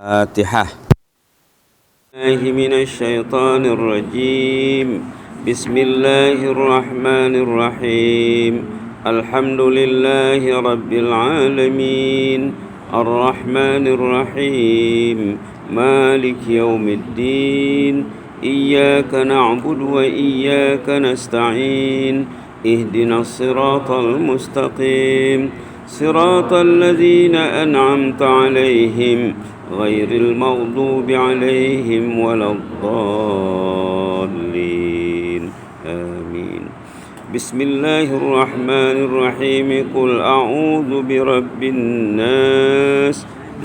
الفاتحة. الله من الشيطان الرجيم. بسم الله الرحمن الرحيم. الحمد لله رب العالمين الرحمن الرحيم مالك يوم الدين إياك نعبد وإياك نستعين اهدنا الصراط المستقيم صراط الذين أنعمت عليهم غير المغضوب عليهم ولا الضالين آمين. بسم الله الرحمن الرحيم. قل أعوذ برب الناس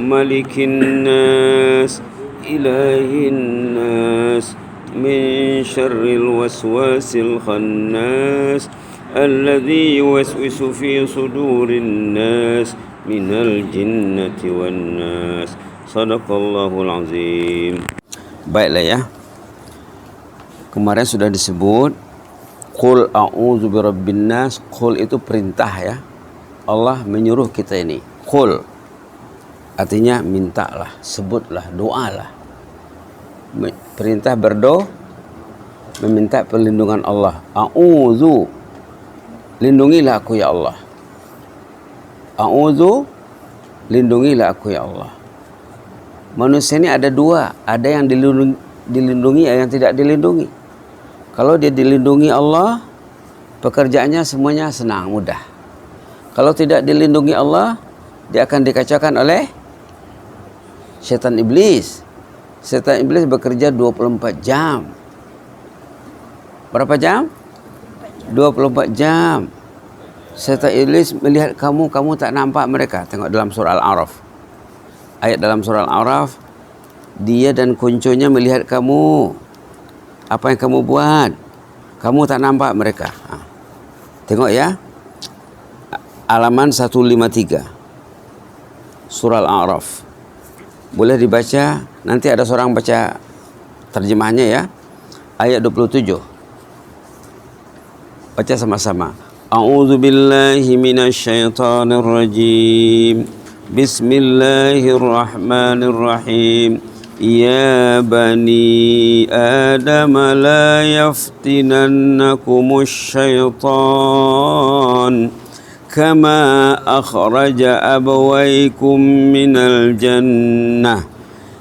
ملك الناس إله الناس من شر الوسواس الخناس الذي يوسوس في صدور الناس من الجنة والناس. Sadaqallahul azim. Baiklah ya. Kemarin sudah disebut Qul a'udzu birabbin nas. Qul itu perintah ya. Allah menyuruh kita ini. Qul artinya mintalah, sebutlah, doalah. Perintah berdoa, meminta perlindungan Allah. A'udzu, lindungilah aku ya Allah. A'udzu, lindungilah aku ya Allah. Manusia ini ada dua, ada yang dilindungi, ada yang tidak dilindungi. Kalau dia dilindungi Allah, pekerjaannya semuanya senang, mudah. Kalau tidak dilindungi Allah, dia akan dikacaukan oleh setan iblis. Setan iblis bekerja 24 jam. Berapa jam? 24 jam. Setan iblis melihat kamu tak nampak mereka. Tengok dalam surah Al-A'raf. Ayat dalam surah Al-A'raf, dia dan kuncunya melihat kamu. Apa yang kamu buat? Kamu tak nampak mereka. Tengok ya. Halaman 153. Surah Al-A'raf. Boleh dibaca, nanti ada seorang baca terjemahnya ya. Ayat 27. Baca sama-sama. A'udzu billahi minasyaitonir rajim. Bismillahirrahmanirrahim. Ya bani Adam la yaftinannakumus syaitan kama akhraja abawaykum minal jannah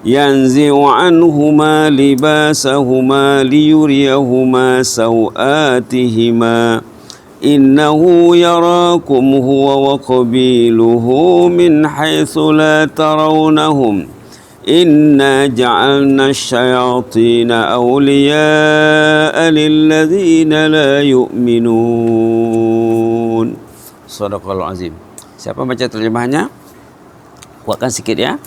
yanzi'u anhuma libasahuma liyuriyahuma sawatihima innahu yarakum huwa wa qabiluhu min haitsu la tarawnahum inna ja'alna asyayatina awliya'a lilladzina la yu'minun. Shadaqallahul azim. Siapa baca terjemahnya? Kuatkan sikit ya.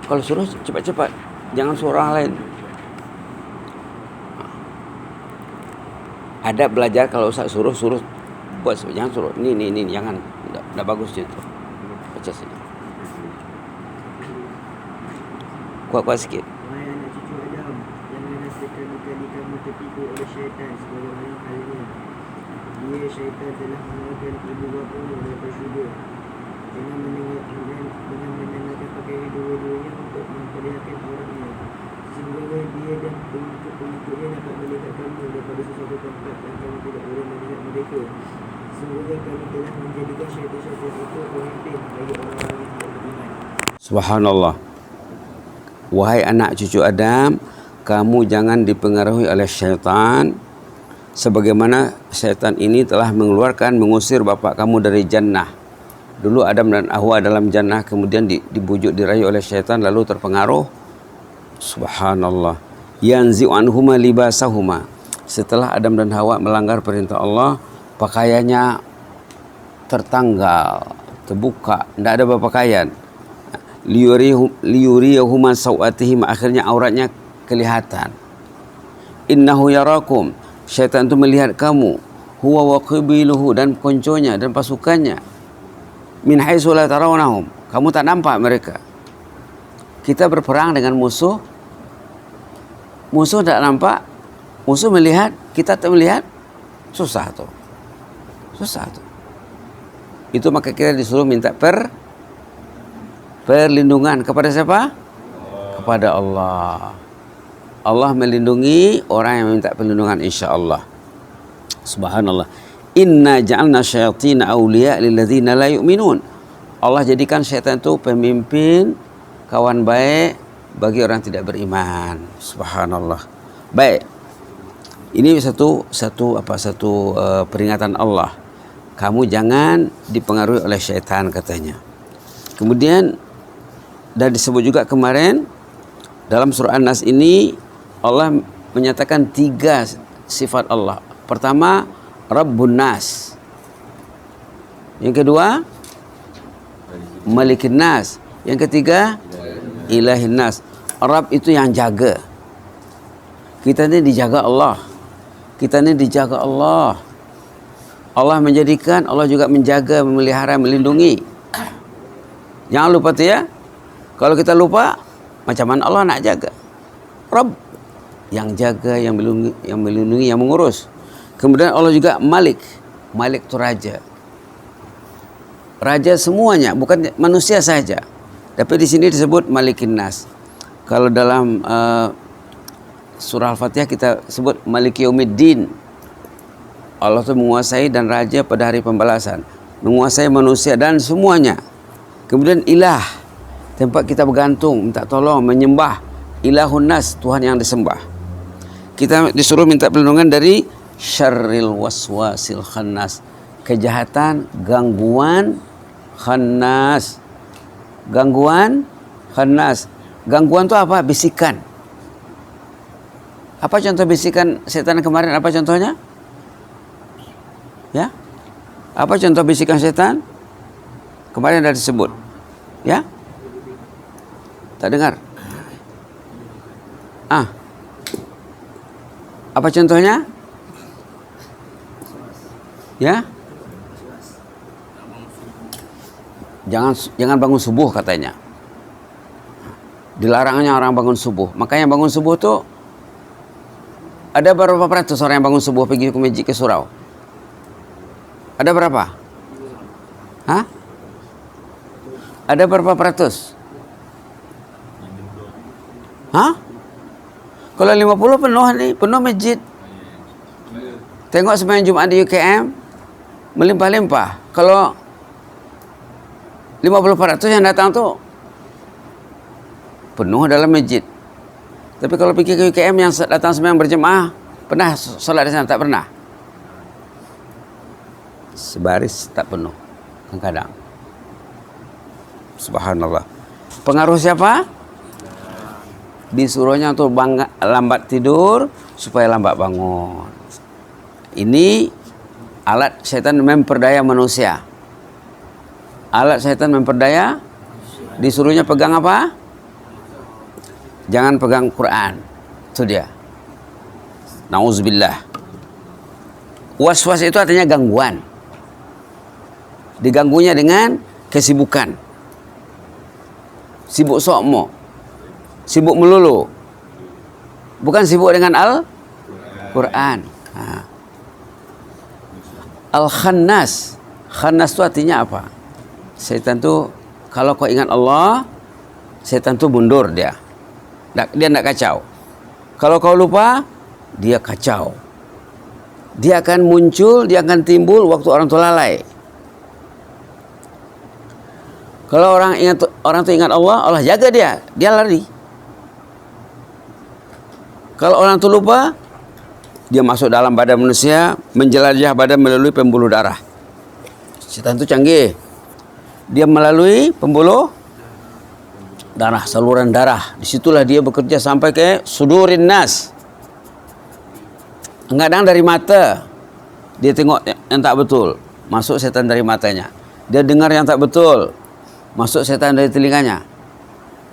Kalau suruh cepat-cepat, jangan suruh orang lain. Ada belajar kalau Ustaz suruh buat, jangan suruh. Ini jangan. Enggak bagus itu. Baca sini. Kuat sikit. Wahai anak cucu Adam, janganlah sekali-kali kamu tertipu oleh syaitan sebagaimana halnya. Dia syaitan telah mengeluarkan ibu bapamu daripada syurga dengan menengakan pakaian dua-duanya untuk memperlihatkan auratnya. Sehingga dia dan pengikut-pengikutnya dapat melihat kamu daripada sesuatu tempat yang kamu tidak boleh melihat mereka. Sehingga kami telah menjadikan syaitan-syaitan itu pemimpin bagi orang-orang yang tidak beriman. Subhanallah. Wahai anak cucu Adam, kamu jangan dipengaruhi oleh syaitan sebagaimana syaitan ini telah mengusir bapak kamu dari jannah. Dulu Adam dan Hawa dalam jannah, kemudian dibujuk dirayu oleh syaitan lalu terpengaruh. Subhanallah. Yanzi'u anhuma libasahuma. Setelah Adam dan Hawa melanggar perintah Allah, pakaiannya tertanggal, terbuka, tidak ada berpakaian. Liyuriyahuma sawatihim, akhirnya auratnya kelihatan. Innahu yarakum, syaitan itu melihat kamu, huwa wa qabiluhu, dan konconya dan pasukannya, min haitsu la tarawnahum, kamu tak nampak mereka. Kita berperang dengan musuh tak nampak, musuh melihat, kita tak melihat. Susah tuh. Itu maka kita disuruh minta perlindungan kepada siapa? Kepada Allah. Allah melindungi orang yang meminta perlindungan, insyaallah. Subhanallah. Inna ja'alna syayatina awliya lilladzina la yu'minun. Allah jadikan syaitan itu pemimpin, kawan baik bagi orang tidak beriman. Subhanallah. Baik. Ini satu peringatan Allah. Kamu jangan dipengaruhi oleh syaitan, katanya. Kemudian dan disebut juga kemarin dalam surah An-Nas ini Allah menyatakan 3 sifat Allah. Pertama, Rabbun Nas. Yang kedua, Malikin Nas. Yang ketiga, Ilahin Nas. Rabb itu yang jaga. Kita ini dijaga Allah. Allah menjadikan, Allah juga menjaga, memelihara, melindungi. Jangan lupa tuh ya. Kalau kita lupa, macam mana Allah nak jaga? Rabb yang jaga, yang melindungi, yang mengurus. Kemudian Allah juga Malik. Malik itu raja. Raja semuanya, bukan manusia saja. Tapi di sini disebut Malikin Nas. Kalau dalam surah Al-Fatihah kita sebut Maliki Yaumiddin. Allah itu menguasai dan raja pada hari pembalasan. Menguasai manusia dan semuanya. Kemudian ilah, tempat kita bergantung, minta tolong, menyembah. Ilahun Nas, Tuhan yang disembah. Kita disuruh minta perlindungan dari syarril waswasil khannas. Kejahatan, gangguan khannas. Gangguan khannas. Gangguan itu apa? Bisikan. Apa contoh bisikan setan kemarin? Apa contohnya? Ya? Apa contoh bisikan setan? Kemarin sudah disebut. Ya? Tak dengar? Apa contohnya? Ya? Jangan bangun subuh, katanya. Dilarangnya orang bangun subuh. Makanya bangun subuh tuh ada berapa peratus orang yang bangun subuh pergi ke masjid ke surau? Ada berapa? Hah? Ada berapa peratus? Hah? Kalau 50 penuh nih, penuh masjid. Tengok sembahyang Jumat di UKM melimpah-limpah. Kalau 50% yang datang tuh penuh dalam masjid. Tapi kalau pergi ke UKM yang datang sembahyang berjemaah, pernah solat di sana? Tak pernah. Sebaris tak penuh kadang-kadang. Subhanallah. Pengaruh siapa? Disuruhnya untuk lambat tidur supaya lambat bangun. Ini alat syaitan memperdaya manusia. Alat syaitan memperdaya, disuruhnya pegang apa? Jangan pegang Quran. Itu dia. Nauzubillah. Was-was itu artinya gangguan. Diganggunya dengan kesibukan. Sibuk sokmo. Sibuk melulu. Bukan sibuk dengan Al-Quran. Al-Khannas. Khannas itu artinya apa? Setan itu kalau kau ingat Allah, setan itu mundur dia. Dia tidak kacau. Kalau kau lupa, dia kacau. Dia akan muncul, dia akan timbul waktu orang itu lalai. Kalau orang itu ingat Allah, Allah jaga dia lari. Kalau orang itu lupa, dia masuk dalam badan manusia, menjelajah badan melalui pembuluh darah. Setan itu canggih. Dia melalui pembuluh darah, saluran darah. Disitulah dia bekerja sampai ke sudurin nas. Kadang dari mata, dia tengok yang tak betul, masuk setan dari matanya. Dia dengar yang tak betul, masuk setan dari telinganya.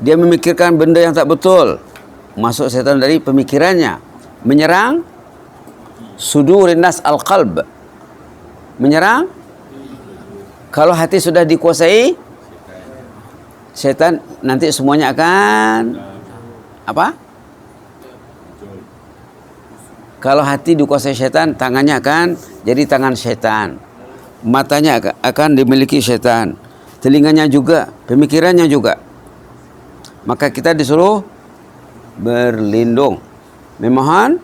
Dia memikirkan benda yang tak betul, masuk setan dari pemikirannya. Menyerang sudurin nas al-qalb. Menyerang. Kalau hati sudah dikuasai setan, nanti semuanya akan apa? Kalau hati dikuasai syaitan, tangannya akan jadi tangan syaitan. Matanya akan dimiliki syaitan. Telinganya juga, pemikirannya juga. Maka kita disuruh berlindung, memohon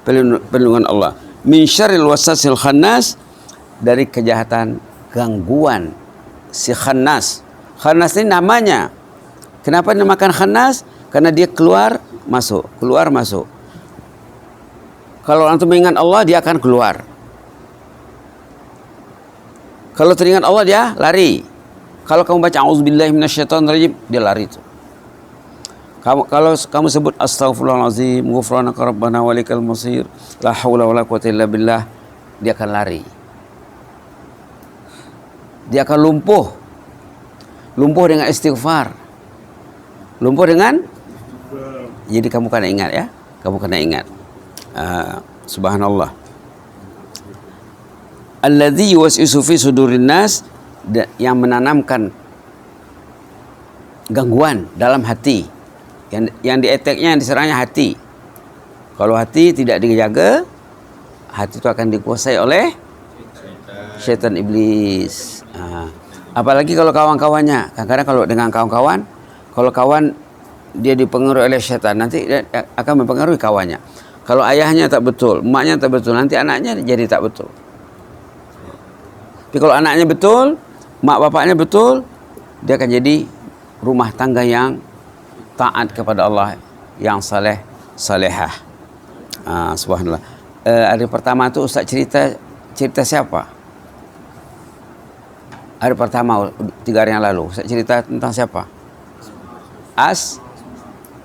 perlindungan Allah. Min syarril waswasil khannas, dari kejahatan gangguan si khannas. Khannas ini namanya. Kenapa dinamakan khannas? Karena dia keluar masuk, keluar masuk. Kalau antum mengingat Allah, dia akan keluar. Kalau teringat Allah, dia lari. Kalau kamu baca auzubillahi minasyaitonirrajim, dia lari itu. Kalau kamu sebut astaghfirullahalazim, ghufranaka rabbana walikal masir, la haula wala quwwata illa billah, dia akan lari. Dia akan lumpuh. Lumpuh dengan istighfar. Lumpuh dengan, jadi kamu kena ingat ya. Kamu kena ingat. Subhanallah. Alladzi yuwaswisu fi sudurin nas, yang menanamkan gangguan dalam hati. Yang di-attack-nya, yang diserangnya hati. Kalau hati tidak dijaga, hati itu akan dikuasai oleh syaitan iblis. Apalagi kalau kawan-kawannya. Kadang-kadang kalau dengan kawan-kawan, kalau kawan dia dipengaruhi oleh syaitan, nanti dia akan mempengaruhi kawannya. Kalau ayahnya tak betul, emaknya tak betul, nanti anaknya jadi tak betul. Tapi kalau anaknya betul, mak bapaknya betul, dia akan jadi rumah tangga yang taat kepada Allah, yang saleh, salehah. Subhanallah. Hari pertama tu Ustaz cerita siapa? Hari pertama 3 hari yang lalu Ustaz cerita tentang siapa?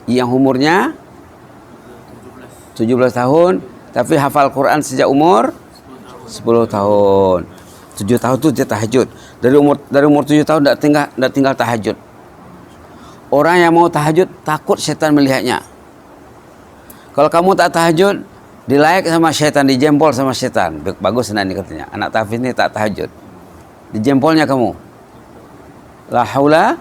Yang umurnya 17 tahun, tapi hafal Quran sejak umur 10 tahun. 7 tahun tu dia tahajud. Dari umur 7 tahun dak tinggal tahajud. Orang yang mau tahajud takut syaitan melihatnya. Kalau kamu tak tahajud, dilayak sama syaitan, dijempol sama syaitan. Bagus nanti katanya. Anak tahfiz ni tak tahajud. Dijempolnya kamu. La haula.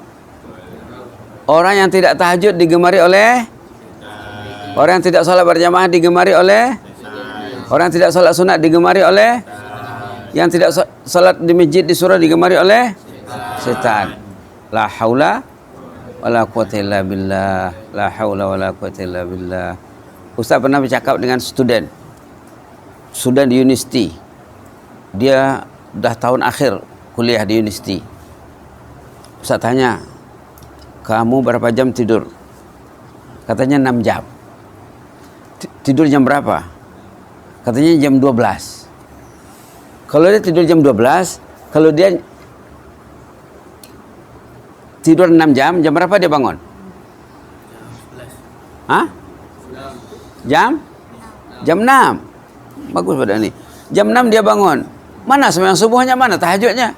Orang yang tidak tahajud digemari oleh, orang yang tidak salat berjamaah digemari oleh, orang yang tidak salat sunat digemari oleh, yang tidak salat di masjid di surau digemari oleh setan. La haula wala quwwata illa billah. La haula wala quwwata illa billah. Ustaz pernah bercakap dengan student di universiti. Dia dah tahun akhir kuliah di universiti. Ustaz tanya, kamu berapa jam tidur? Katanya 6 jam. Tidur jam berapa? Katanya jam 12. Kalau dia tidur jam 12, kalau dia tidur 6 jam, jam berapa dia bangun? Hah? Jam 6. Bagus pada ni. Jam 6 dia bangun. Mana sembahyang subuhnya, mana tahajudnya?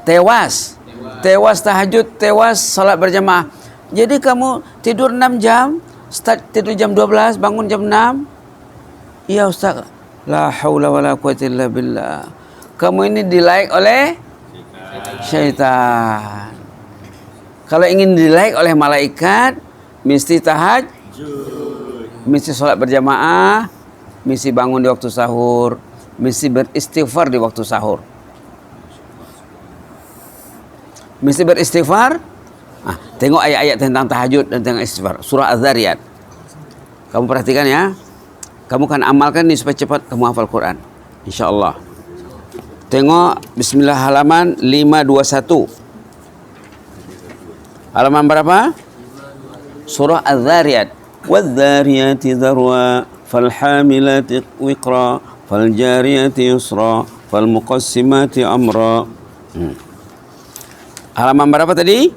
Tewas tahajud, tewas salat berjamaah. Jadi kamu tidur 6 jam, start tidur jam 12, bangun jam 6. Ya Ustaz, la haula wala quwwata illa billah. Kamu ini dilike oleh syaitan. Kalau ingin dilike oleh malaikat, mesti tahajud, mesti salat berjamaah, mesti bangun di waktu sahur, mesti beristighfar di waktu sahur. Mesti beristighfar. Tengok ayat-ayat tentang tahajud dan tentang istighfar. Surah Az-Zariyat. Kamu perhatikan ya. Kamu kan amalkan ini supaya cepat kamu hafal Quran. InsyaAllah. Tengok Bismillah halaman 521. Halaman berapa? Surah Az-Zariyat. Wadh-dhariyati dharwa, falhamilati wiqra, faljariyati yusra, falmuqassimati amra. Halaman berapa tadi?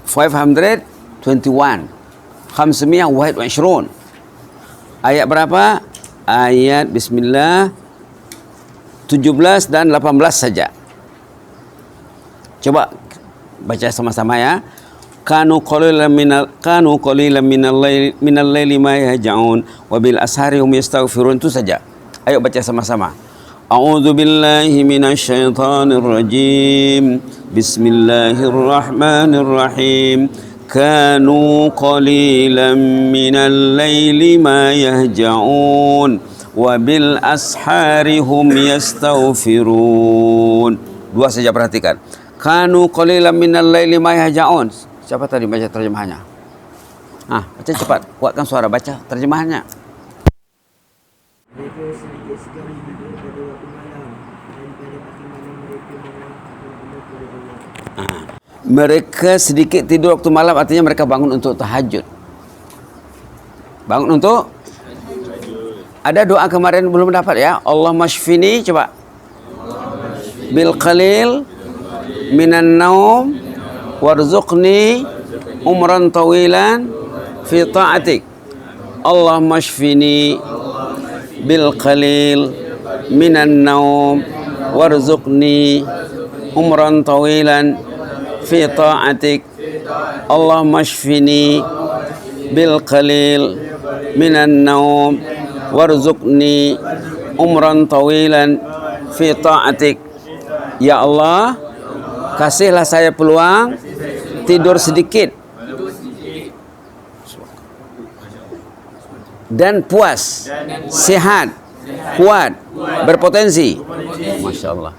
521. 521. Ayat berapa? Ayat Bismillah 17 dan 18 saja. Coba baca sama-sama ya. Kanu qalilan minal laili ma yahja'un wa bil ashari hum yastaghfirun. Itu saja. Ayo baca sama-sama. A'udzu billahi minasyaitonir rajim. Bismillahirrahmanirrahim. kanu qalilan minal laili ma yahja'un wa bil ashari hum yastaghfirun. Dua saja perhatikan. Kanu qalilan minal laili ma yahja'un. Siapa tadi baca terjemahannya? Baca cepat, kuatkan suara, baca terjemahannya. Mereka sedikit sekali tidur pada waktu malam, dan pada pagi malam mereka memohon kepada Allah. Mereka sedikit tidur waktu malam, artinya mereka bangun untuk tahajud. Bangun untuk ada doa kemarin belum dapat ya. Allah mashfini, coba. Bil qalil minan naum warzuqni umran tawilan fi ta'atik. Allah mashfini bil qalil minan naum warzuqni umran tawilan fi ta'atik. Allah mashfini bil qalil minan naum warzuqni umran tawilan fi ta'atik. Ya Allah, kasihlah saya peluang tidur sedikit dan puas, sehat, kuat, berpotensi. Masya Allah.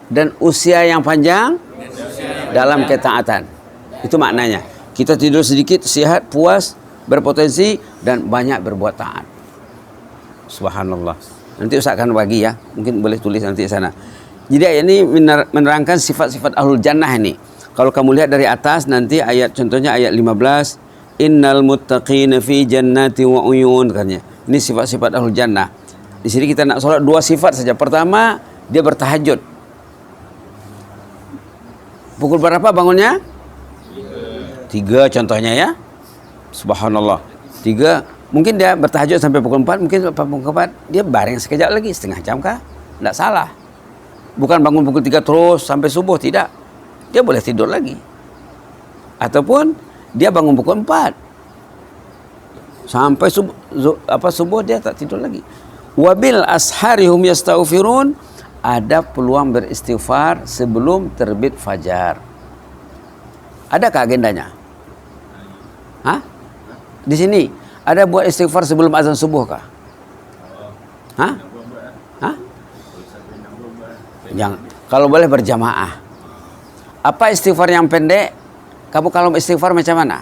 Dan usia yang panjang dalam ketaatan. Itu maknanya. Kita tidur sedikit, sehat, puas, berpotensi, dan banyak berbuat taat. Subhanallah. Nanti Ustaz akan bagi ya. Mungkin boleh tulis nanti di sana. Jadi ayat ini menerangkan sifat-sifat ahlul jannah ini. Kalau kamu lihat dari atas nanti ayat, contohnya ayat 15, innal muttaqina fi jannati wa uyun, katanya. Ini sifat-sifat ahlul jannah. Di sini kita nak solat dua sifat saja. Pertama, dia bertahajud. Pukul berapa bangunnya? 3 contohnya ya. Subhanallah. 3, mungkin dia bertahajud sampai pukul 4, mungkin pukul 4 dia baring sekejap lagi, setengah jam kah? Tidak salah. Bukan bangun pukul 3 terus sampai subuh, tidak. Dia boleh tidur lagi. Ataupun dia bangun pukul 4 sampai subuh dia tak tidur lagi. Wabil asharihum yastaghfirun, ada peluang beristighfar sebelum terbit fajar. Adakah agendanya? Di sini ada buat istighfar sebelum azan subuh kah? Jangan. Kalau boleh berjamaah. Apa istighfar yang pendek? Kamu kalau istighfar macam mana?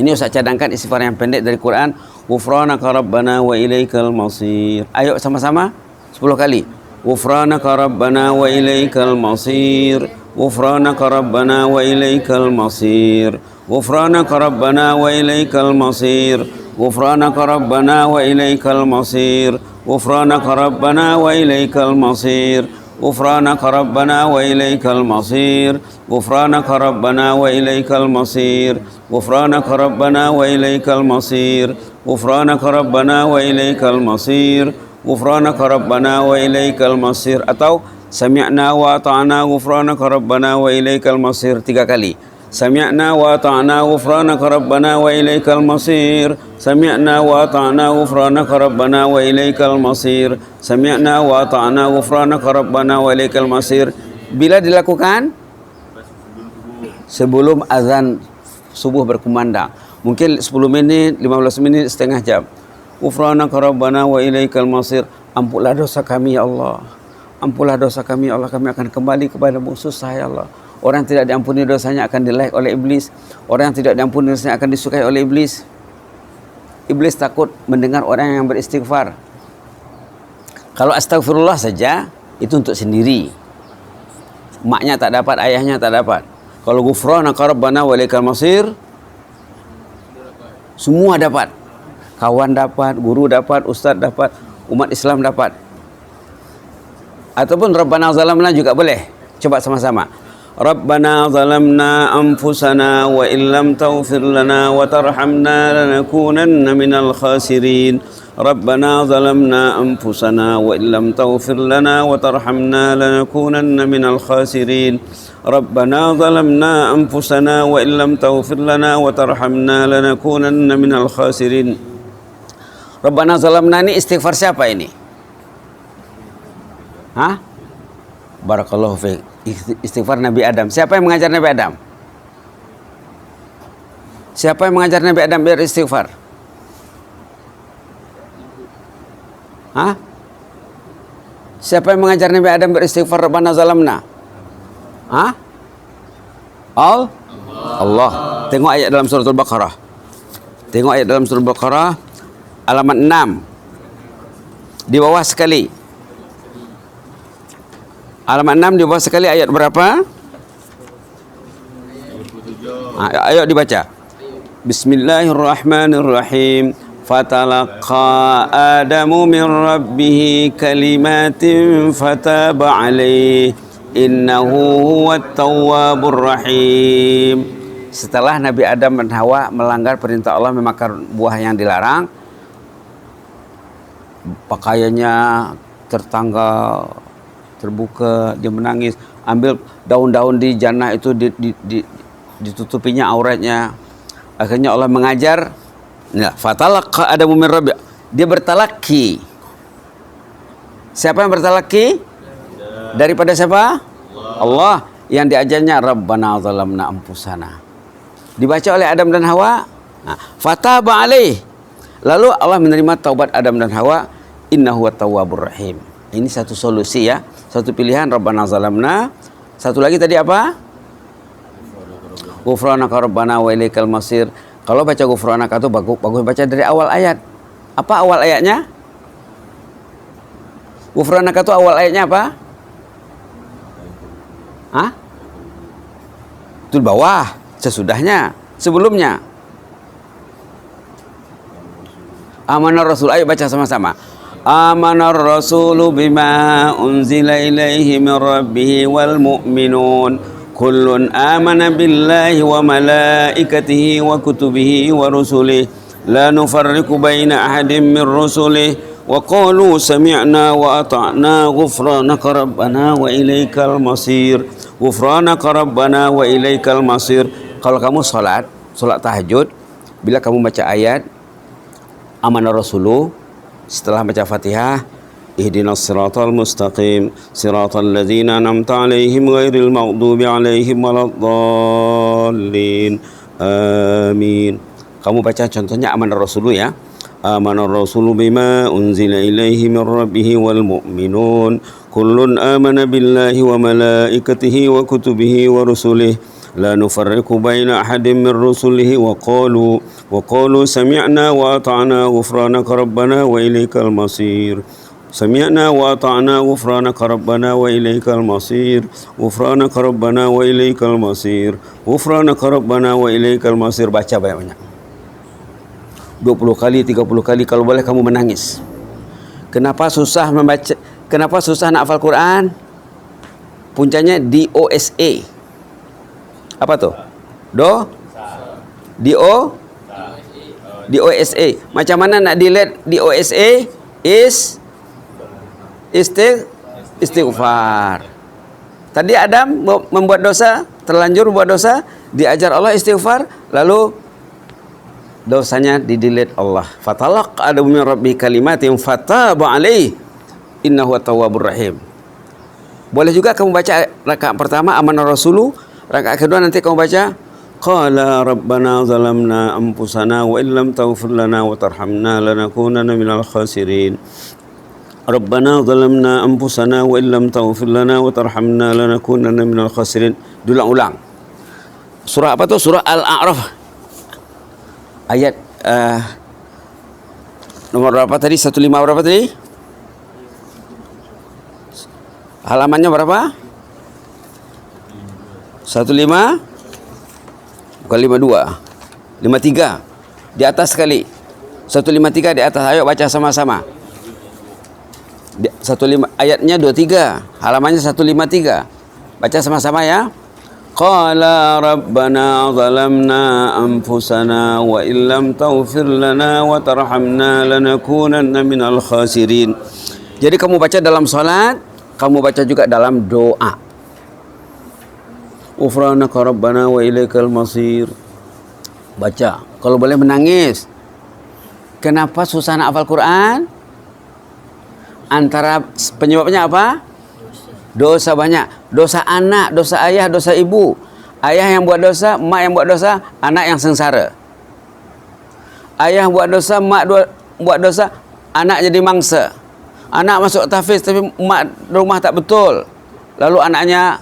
Ini Ustaz cadangkan istighfar yang pendek dari Quran. Ghufranaka rabbana wa ilaikal masir. Ayo sama-sama 10 kali. Ghufranaka rabbana wa ilaikal masir. Ghufranaka rabbana wa ilaikal masir. Ghufranaka rabbana wa ilaikal masir. Ghufranaka rabbana wa ilaikal masir. Ghufranaka rabbana wa ilaikal masir. Ghufranaka rabbana wa ilaikal masir. Ghufranaka rabbana wa ilaikal masir. Ghufranaka rabbana wa ilaikal masir. Ghufranaka rabbana wa ilaikal masir. Ghufranaka rabbana wa ilaikal masir. Atau sami'na wa ata'na ghufranaka rabbana wa ilaikal masir 3 kali. Sami'na wa ata'na ghufranaka rabbana wa ilaikal masir. Sami'na wa ata'na ghufranaka rabbana wa ilaikal masir. Sami'na wa ata'na ghufranaka rabbana wa ilaikal masir. Bila dilakukan sebelum azan subuh berkumandang, mungkin 10 minit, 15 menit, setengah jam. Ghufranaka rabbana wa ilaikal masir. Ampunlah dosa kami ya Allah. Ampunlah dosa kami ya Allah, kami akan kembali kepada musuh saya ya Allah. Orang yang tidak diampuni dosanya akan dilahik oleh iblis. Orang yang tidak diampuni dosanya akan disukai oleh iblis. Iblis takut mendengar orang yang beristighfar. Kalau astagfirullah saja, itu untuk sendiri. Maknya tak dapat, ayahnya tak dapat. Kalau ghufranaka rabbana wa ilaikal masir, semua dapat. Kawan dapat, guru dapat, ustaz dapat, umat Islam dapat. Ataupun Rabbana zalamna juga boleh. Coba sama-sama. Rabbana zalamna anfusana wa illam taghfir lana wa tarhamna lanakunanna minal khasirin. Rabbana zalamna anfusana wa illam taghfir lana wa tarhamna lanakunanna minal khasirin. Rabbana zalamna anfusana wa illam taghfir lana wa tarhamna lanakunanna minal khasirin. Rabbana zalamna ini istighfar siapa ini? Barakallahu fiik. Istighfar Nabi Adam. Siapa yang mengajar Nabi Adam? Siapa yang mengajar Nabi Adam beristighfar? Hah? Siapa yang mengajar Nabi Adam beristighfar Rabbana zalamna? Hah? Allah. Tengok ayat dalam surah Al-Baqarah. Tengok ayat dalam surah Al-Baqarah halaman 6. Di bawah sekali. Halaman 6 di bawah sekali ayat berapa? Ayo dibaca. Bismillahirrahmanirrahim. Fatalaqa Adamu min rabbih kalimatin fataba alaih innahu huwat tawwabur rahim. Setelah Nabi Adam dan Hawa melanggar perintah Allah memakan buah yang dilarang, pakaiannya tertanggal, terbuka, dia menangis, ambil daun-daun di jannah itu ditutupinya auratnya. Akhirnya Allah mengajar, ya, fatalaqa Adamu min rabbih. Dia bertalaki. Siapa yang bertalaki? Daripada siapa? Allah. Yang diajarnya Rabbana zalamna anfusana. Dibaca oleh Adam dan Hawa. Fataba alaih. Lalu Allah menerima taubat Adam dan Hawa. Innahu at-tawwabur rahim. Ini satu solusi ya. Satu pilihan Rabbana zalamna. Satu lagi tadi apa? Ghufranaka Rabbana wa ilaikal masir. Kalau baca ghufranaka itu bagus baca dari awal ayat. Apa awal ayatnya? Ghufranaka itu awal ayatnya apa? Hah? Itu di bawah, sesudahnya, sebelumnya. Amanar Rasul, ayo baca sama-sama. Amanar Rasulu bima unzila ilaihi min rabbihi wal mu'minun kullun amana billahi wa malaikatihi wa kutubihi wa rusulih la nufarriqu baina ahadin min rusulih wa qalu sami'na wa ata'na ghufranaka rabbana wa ilaikal masir. Ghufranaka rabbana wa ilaikal masir. Kalau kamu salat tahajud, bila kamu baca ayat amanah rasulu, setelah baca Fatihah, ihdinas siratal mustaqim siratal ladzina an'amta 'alaihim ghairil maghdubi 'alaihim waladdallin. Amin. Kamu baca contohnya amanah rasulu ya. Amanar rasulu bima unzila ilaihi min rabbih wal mu'minun kullun amana billahi wa malaikatihi wa kutubihi wa rusulih la nufarriqu baina ahadin min rusulihi wa qalu sami'na wa ata'na ghufranaka rabbana wa ilaikal masir. Sami'na wa ata'na ghufranaka rabbana wa ilaikal masir. Ghufranaka rabbana wa ilaikal masir. Ghufranaka rabbana wa ilaikal masir. Baca banyak-banyak. 20 kali, 30 kali, kalau boleh kamu menangis. Kenapa susah membaca? Kenapa susah nak hafal Quran? Puncanya DOSA. Apa tuh? DOSA. Macam mana nak delete DOSA? Istighfar. Tadi Adam membuat dosa, terlanjur membuat dosa, diajar Allah istighfar, lalu dosanya di-delete Allah. Fatalaq Adamu min rabbi kalimatin fataba alaih innahu at-tawwabur rahim. Boleh juga kamu baca rakaat pertama amanah rasulu, rakaat kedua nanti kamu baca qala rabbana zalamna anfusana wa illam taghfir lana wa tarhamna lanakunanna minal khasirin. Rabbana zalamna anfusana wa illam taghfir lana wa tarhamna lanakunanna minal khasirin. Diulang-ulang. Surah apa tuh? Surah Al-A'raf. Ayat nomor berapa tadi? 15 berapa tadi? Halamannya berapa? 15 bukan 52, 53 di atas sekali. 153 di atas. Ayo baca sama-sama. 15 ayatnya 23, halamannya 153. Baca sama-sama ya. Qala rabbana zalamna anfusana wa illam taghfir lana wa tarhamna lanakunanna minal khasirin. Jadi kamu baca dalam salat, kamu baca juga dalam doa. Ghufranaka rabbana wa ilaikal masir. Baca. Kalau boleh menangis. Kenapa susah nak hafal Quran? Antara penyebabnya apa? Dosa banyak. Dosa anak, dosa ayah, dosa ibu. Ayah yang buat dosa, mak yang buat dosa, anak yang sengsara. Ayah buat dosa, mak buat dosa, anak jadi mangsa. Anak masuk tahfiz tapi mak rumah tak betul. Lalu anaknya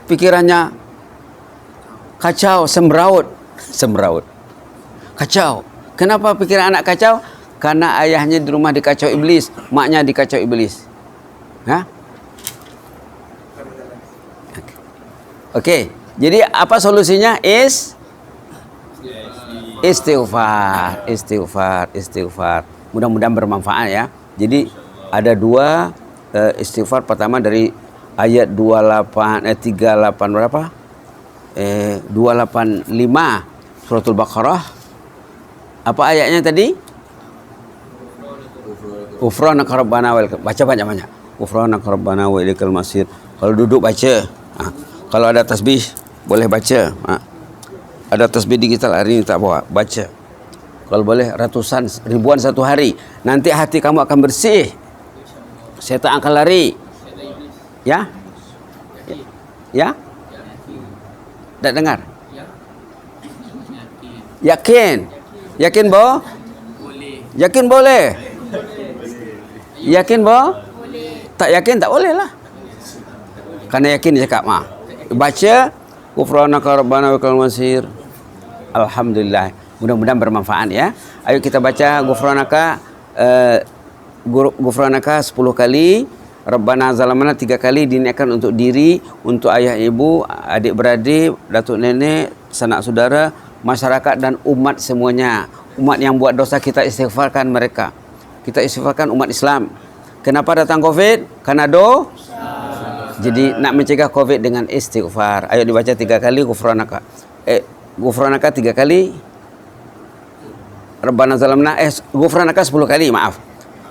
pikirannya kacau, sembraut. Kacau. Kenapa pikiran anak kacau? Karena ayahnya di rumah dikacau iblis, maknya dikacau iblis. Ha? Okey. Jadi apa solusinya? Istighfar. Mudah-mudahan bermanfaat ya. Jadi ada dua istighfar. Pertama dari ayat 38 berapa? 285 suratul Baqarah. Apa ayatnya tadi? Ghufranaka rabbana wa baca banyak-banyak. Ghufranaka rabbana wa ilaikal masir. Kalau duduk baca. Kalau ada tasbih boleh baca. Ada tasbih digital hari ini tak bawa, baca. Kalau boleh ratusan, ribuan satu hari. Nanti hati kamu akan bersih. Syaitan akan lari. Ya? Ya? Tak dengar? Yakin? Yakin bo? Yakin boleh? Yakin bo? Tak yakin tak boleh lah. Karena yakin dia cakap baca Ghufranaka rabbana wa ilaikal masir. Alhamdulillah. Mudah-mudahan bermanfaat ya. Ayo kita baca Ghufranaka 10 kali, Rabbana zalamna 3 kali, diniatkan untuk diri, untuk ayah ibu, adik beradik, datuk nenek, sanak saudara, masyarakat dan umat semuanya. Umat yang buat dosa kita istighfarkan mereka. Kita istighfarkan umat Islam. Kenapa datang Covid? Karena Jadi nak mencegah Covid dengan istighfar. Ayo dibaca 3 kali Ghufranaka. Ghufranaka 3 kali. Rabbana zalamna Ghufranaka 10 kali, maaf.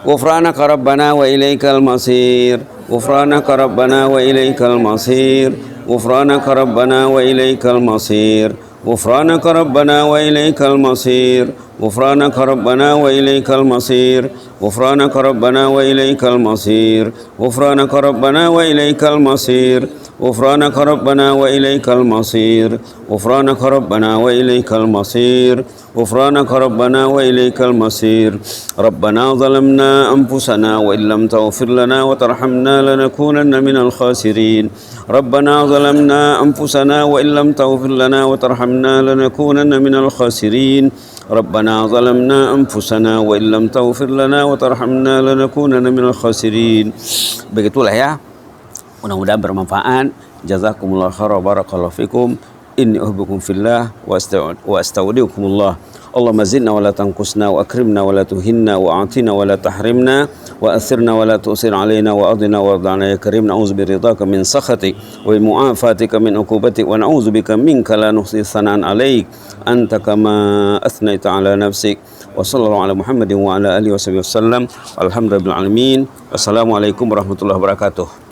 Ghufranaka rabbana wa ilaikal masir. Ghufranaka rabbana wa ilaikal masir. Ghufranaka rabbana wa ilaikal masir. Ghufranaka rabbana wa ilaikal masir. Ghufranaka rabbana wa ilaikal masir. Ghufranaka rabbana wa ilaikal masir. Ghufranaka rabbana wa ilaikal masir. Ghufranaka rabbana wa ilaikal masir. Ghufranaka rabbana wa ilaikal masir. Ghufranaka rabbana wa ilaikal masir. Rabbana zalamna anfusana wa illam taghfir lana wa tarhamna lanakunanna minal khasirin. Rabbana zalamna anfusana wa illam taghfir lana wa tarhamna lanakunanna minal khasirin. Rabbana zalamna anfusana wa illam taghfir lana wa tarhamna lanakunanna minal khasirin. Begitulah ya. Mudah-mudahan bermanfaat. Jazakumullah khairan wa barakallahu fikum. Inni uhibbukum fillah wa astaudiukumullah. Allahumma zidna wa la tanqusna wa akrimna wa la tuhinna wa atina wa la tahrimna wa athirna wa la tu'sir alaina wa adina wa arda'na ya karim. Na'udzu biridhaka min sakhatik wa mu'afatika min uqubatik wa na'udzu bika minka la nuhsi thanan alaik anta kama athnaita ala nafsik. Wa sallallahu ala Muhammadin wa ala alihi wa sahbihi wasallam. Alhamdulillahil alamin. Wassalamualaikum warahmatullahi wabarakatuh.